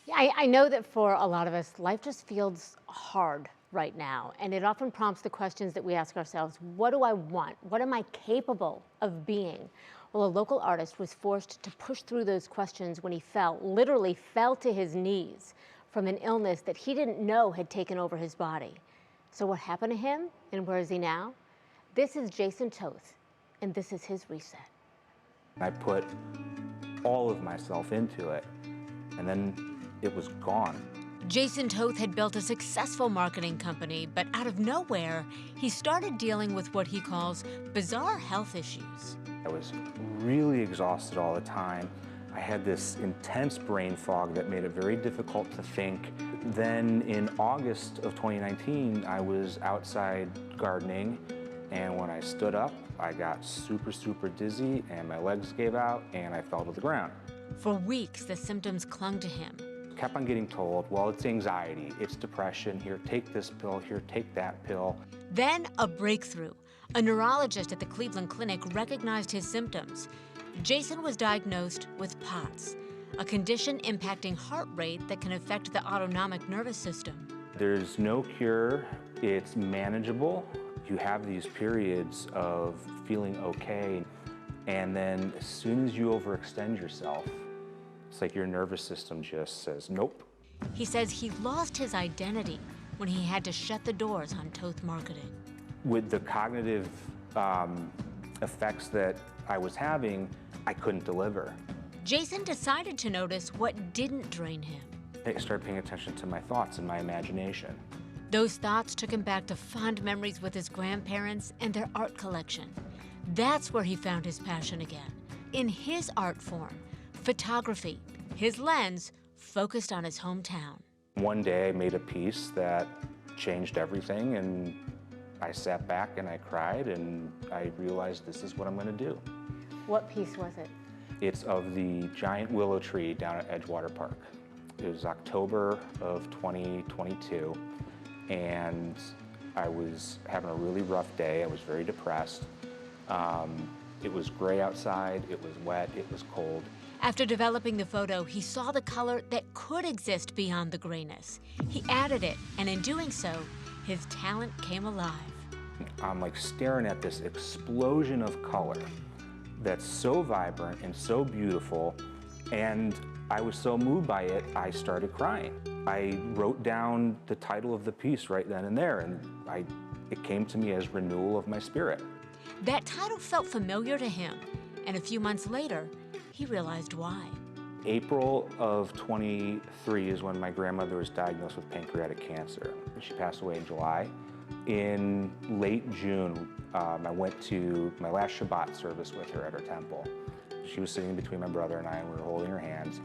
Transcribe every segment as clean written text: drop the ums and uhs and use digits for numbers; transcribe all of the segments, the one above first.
Yeah, I know that for a lot of us, life just feels hard right now. And it often prompts the questions that we ask ourselves: what do I want? What am I capable of being? Well, a local artist was forced to push through those questions when he literally fell to his knees from an illness that he didn't know had taken over his body. So what happened to him, and where is he now? This is Jason Toth, and this is his reset. I put all of myself into it, and then it was gone. Jason Toth had built a successful marketing company, but out of nowhere, he started dealing with what he calls bizarre health issues. I was really exhausted all the time. I had this intense brain fog that made it very difficult to think. Then in August of 2019, I was outside gardening, and when I stood up, I got super dizzy, and my legs gave out, and I fell to the ground. For weeks, the symptoms clung to him. Kept on getting told, well, it's anxiety, it's depression, here, take this pill, here, take that pill. Then a breakthrough. A neurologist at the Cleveland Clinic recognized his symptoms. Jason was diagnosed with POTS, a condition impacting heart rate that can affect the autonomic nervous system. There's no cure, it's manageable. You have these periods of feeling okay, and then as soon as you overextend yourself, it's like your nervous system just says, nope. He says he lost his identity when he had to shut the doors on Toth marketing. With the cognitive effects that I was having, I couldn't deliver. Jason decided to notice what didn't drain him. I started paying attention to my thoughts and my imagination. Those thoughts took him back to fond memories with his grandparents and their art collection. That's where he found his passion again, in his art form, photography. His lens focused on his hometown. One day I made a piece that changed everything, and I sat back and I cried, and I realized this is what I'm going to do. What piece was it? It's of the giant willow tree down at Edgewater Park. It was October of 2022, and I was having a really rough day. I was very depressed. It was gray outside, it was wet, it was cold. After developing the photo, he saw the color that could exist beyond the grayness. He added it, and in doing so, his talent came alive. I'm like staring at this explosion of color that's so vibrant and so beautiful, and I was so moved by it, I started crying. I wrote down the title of the piece right then and there, and it came to me as Renewal of My Spirit. That title felt familiar to him, and a few months later, he realized why. April of 23 is when my grandmother was diagnosed with pancreatic cancer. She passed away in July. In late June, I went to my last Shabbat service with her at her temple. She was sitting between my brother and I, and we were holding her hands.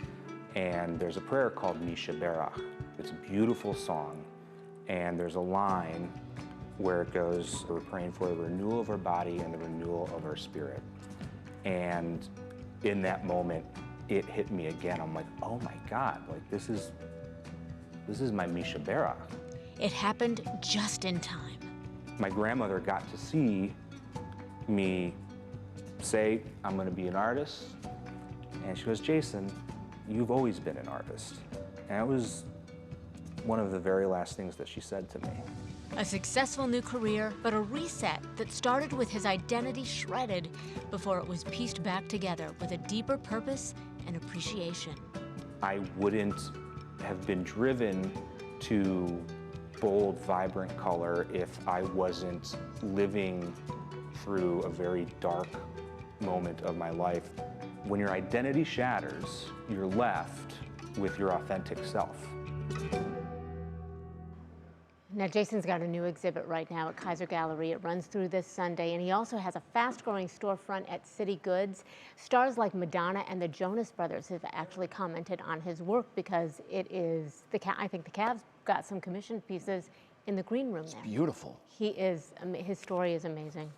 And there's a prayer called Misha Berach. It's a beautiful song. And there's a line where it goes, we're praying for the renewal of our body and the renewal of our spirit. And in that moment, it hit me again. I'm like, oh my God, like this is my Misha Berach. It happened just in time. My grandmother got to see me say, I'm gonna be an artist. And she goes, Jason, you've always been an artist. And that was one of the very last things that she said to me. A successful new career, but a reset that started with his identity shredded before it was pieced back together with a deeper purpose and appreciation. I wouldn't have been driven to bold, vibrant color if I wasn't living through a very dark moment of my life. When your identity shatters, you're left with your authentic self. Now, Jason's got a new exhibit right now at Kaiser Gallery. It runs through this Sunday, and he also has a fast-growing storefront at City Goods. Stars like Madonna and the Jonas Brothers have actually commented on his work because it is, I think the Cavs got some commissioned pieces in the green room there. It's beautiful. He is, his story is amazing.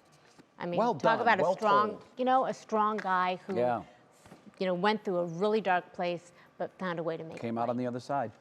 I mean, Well talk done, about well a strong, told. a strong guy who, went through a really dark place, but found a way to make it Came out on the other side.